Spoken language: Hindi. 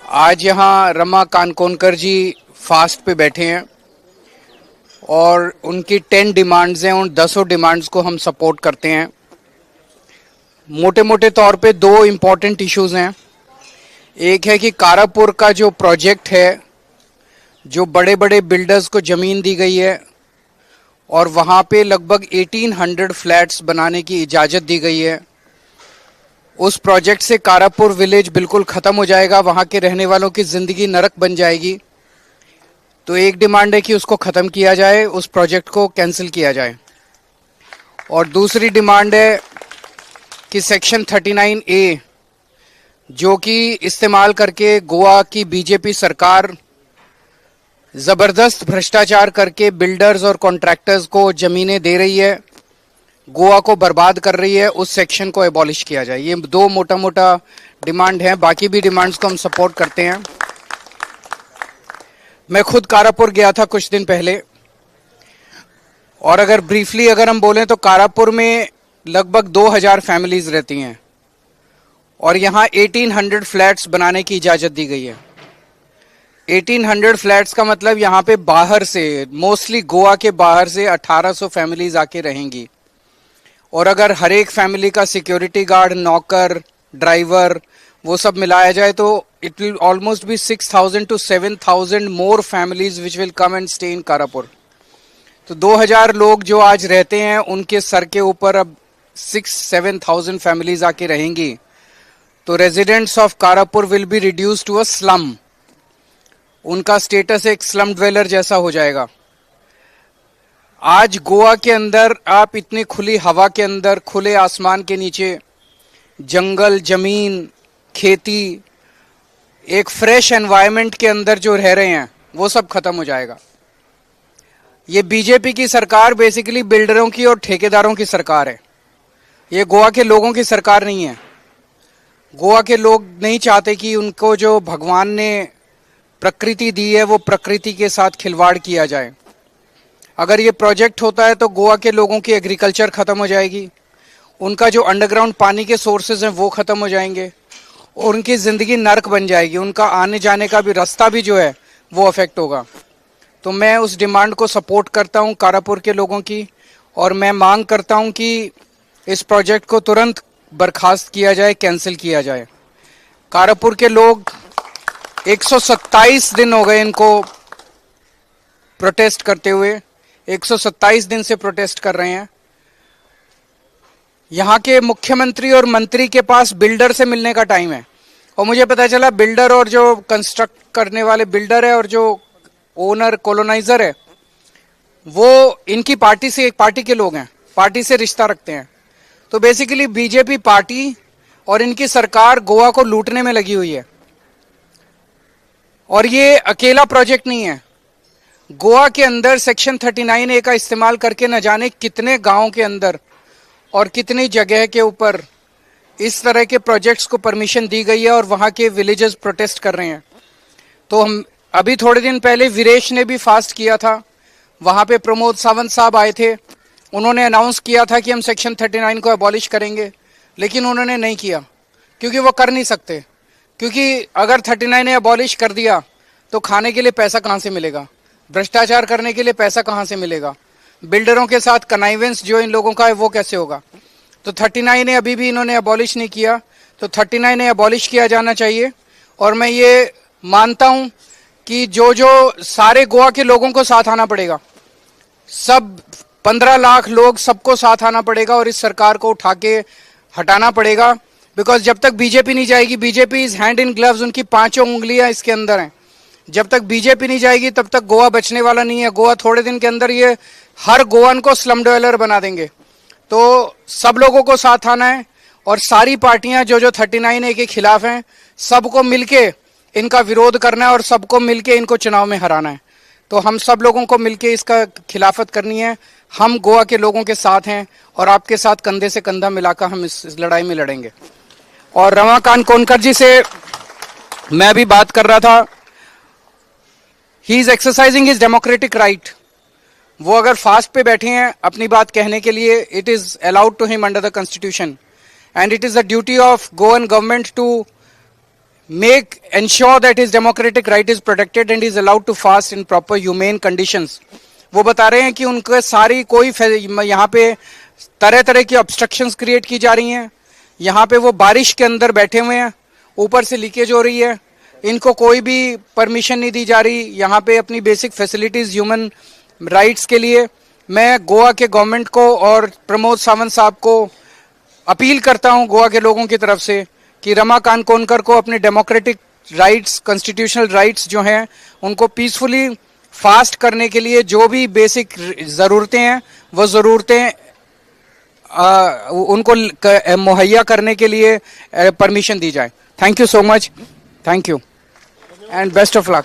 आज यहाँ रमा कानकोनकर जी फास्ट पे बैठे हैं और उनकी 10 डिमांड्स हैं। उन 10 डिमांड्स को हम सपोर्ट करते हैं। मोटे मोटे तौर पे दो इम्पॉर्टेंट इश्यूज हैं। एक है कि कारापुर का जो प्रोजेक्ट है, जो बड़े बड़े बिल्डर्स को ज़मीन दी गई है और वहाँ पे लगभग 1800 फ्लैट्स बनाने की इजाज़त दी गई है, उस प्रोजेक्ट से कारापुर विलेज बिल्कुल ख़त्म हो जाएगा। वहाँ के रहने वालों की ज़िंदगी नरक बन जाएगी। तो एक डिमांड है कि उसको ख़त्म किया जाए, उस प्रोजेक्ट को कैंसिल किया जाए। और दूसरी डिमांड है कि सेक्शन 39A, जो कि इस्तेमाल करके गोवा की बीजेपी सरकार ज़बरदस्त भ्रष्टाचार करके बिल्डर्स और कॉन्ट्रैक्टर्स को ज़मीनें दे रही है, गोवा को बर्बाद कर रही है, उस सेक्शन को एबॉलिश किया जाए। ये दो मोटा मोटा डिमांड हैं। बाकी भी डिमांड्स को हम सपोर्ट करते हैं। मैं खुद कारापुर गया था कुछ दिन पहले, और अगर ब्रीफली अगर हम बोलें तो कारापुर में लगभग 2000 फैमिलीज रहती हैं और यहाँ 1800 फ्लैट्स बनाने की इजाज़त दी गई है। 1800 फ्लैट्स का मतलब यहाँ पे बाहर से, मोस्टली गोवा के बाहर से 1800 फैमिलीज आके रहेंगी। और अगर हर एक फैमिली का सिक्योरिटी गार्ड, नौकर, ड्राइवर वो सब मिलाया जाए तो it will almost be 6000 to 7000 more families which will come and stay in Karapur. तो 2000 लोग जो आज रहते हैं उनके सर के ऊपर अब 6-7,000 फैमिलीज आके रहेंगी। तो residents of Karapur will be reduce to a slum. उनका स्टेटस एक स्लम ड्वेलर जैसा हो जाएगा। आज गोवा के अंदर आप इतनी खुली हवा के अंदर, खुले आसमान के नीचे, जंगल, जमीन, खेती, एक फ्रेश एनवायरनमेंट के अंदर जो रह रहे हैं वो सब खत्म हो जाएगा। ये बीजेपी की सरकार बेसिकली बिल्डरों की और ठेकेदारों की सरकार है। ये गोवा के लोगों की सरकार नहीं है। गोवा के लोग नहीं चाहते कि उनको जो भगवान ने प्रकृति दी है वो प्रकृति के साथ खिलवाड़ किया जाए। अगर ये प्रोजेक्ट होता है तो गोवा के लोगों की एग्रीकल्चर ख़त्म हो जाएगी, उनका जो अंडरग्राउंड पानी के सोर्सेज हैं वो ख़त्म हो जाएंगे और उनकी ज़िंदगी नर्क बन जाएगी। उनका आने जाने का भी रास्ता भी जो है वो अफेक्ट होगा। तो मैं उस डिमांड को सपोर्ट करता हूं कारापुर के लोगों की, और मैं मांग करता हूं कि इस प्रोजेक्ट को तुरंत बर्खास्त किया जाए, कैंसिल किया जाए। कारापुर के लोग 127 दिन हो गए इनको प्रोटेस्ट करते हुए, 127 दिन से प्रोटेस्ट कर रहे हैं। यहाँ के मुख्यमंत्री और मंत्री के पास बिल्डर से मिलने का टाइम है, और मुझे पता चला बिल्डर और जो कंस्ट्रक्ट करने वाले बिल्डर है और जो ओनर कॉलोनाइजर है वो इनकी पार्टी से, एक पार्टी के लोग हैं, पार्टी से रिश्ता रखते हैं। तो बेसिकली बीजेपी पार्टी और इनकी सरकार गोवा को लूटने में लगी हुई है। और ये अकेला प्रोजेक्ट नहीं है। गोवा के अंदर सेक्शन 39A का इस्तेमाल करके न जाने कितने गांव के अंदर और कितनी जगह के ऊपर इस तरह के प्रोजेक्ट्स को परमिशन दी गई है और वहाँ के विलेजेस प्रोटेस्ट कर रहे हैं। तो हम अभी थोड़े दिन पहले वीरेश ने भी फास्ट किया था, वहाँ पे प्रमोद सावंत साहब आए थे, उन्होंने अनाउंस किया था कि हम सेक्शन 39 को एबॉलिश करेंगे, लेकिन उन्होंने नहीं किया क्योंकि वो कर नहीं सकते। क्योंकि अगर 39 एबॉलिश कर दिया तो खाने के लिए पैसा कहाँ से मिलेगा, भ्रष्टाचार करने के लिए पैसा कहाँ से मिलेगा, बिल्डरों के साथ कनाइवेंस जो इन लोगों का है वो कैसे होगा। तो 39 अभी भी इन्होंने एबॉलिश नहीं किया, तो 39 एबॉलिश किया जाना चाहिए। और मैं ये मानता हूँ कि जो जो सारे गोवा के लोगों को साथ आना पड़ेगा, सब 15 लाख लोग, सबको साथ आना पड़ेगा और इस सरकार को उठा के हटाना पड़ेगा। बिकॉज जब तक बीजेपी नहीं जाएगी, BJP is hand in gloves, उनकी 5 उंगलियां इसके अंदर हैं। जब तक बीजेपी नहीं जाएगी तब तक गोवा बचने वाला नहीं है। गोवा थोड़े दिन के अंदर ये हर गोवन को स्लम ड्वेलर बना देंगे। तो सब लोगों को साथ आना है और सारी पार्टियां जो जो 39A के खिलाफ हैं सबको मिलके इनका विरोध करना है और सबको मिलके इनको चुनाव में हराना है। तो हम सब लोगों को मिलके इसका खिलाफत करनी है। हम गोवा के लोगों के साथ हैं और आपके साथ कंधे से कंधा मिलाकर हम इस लड़ाई में लड़ेंगे। और रमा कानकोनकर जी से मैं भी बात कर रहा था, he is exercising his democratic right. वो अगर फास्ट पे बैठे हैं अपनी बात कहने के लिए, it is allowed to him under the constitution, and it is the duty of govern government to make ensure that his democratic right is protected and he is allowed to fast in proper humane conditions. वो बता रहे हैं कि उनके सारी कोई यहाँ पे तरह तरह की ऑब्स्ट्रक्शंस क्रिएट की जा रही हैं. यहाँ पे वो बारिश के अंदर बैठे हुए हैं, ऊपर से लीकेज हो रही है, इनको कोई भी परमिशन नहीं दी जा रही यहाँ पे अपनी बेसिक फैसिलिटीज ह्यूमन राइट्स के लिए. मैं गोवा के गवर्नमेंट को और प्रमोद सावंत साहब को अपील करता हूं गोवा के लोगों की तरफ से कि रमाकांत कोनकर को अपने डेमोक्रेटिक राइट्स, कॉन्स्टिट्यूशनल राइट्स जो हैं उनको पीसफुली फास्ट करने के लिए जो भी बेसिक ज़रूरतें हैं वो ज़रूरतें उनको मुहैया करने के लिए परमिशन दी जाए. Thank you so much. Thank you and best of luck.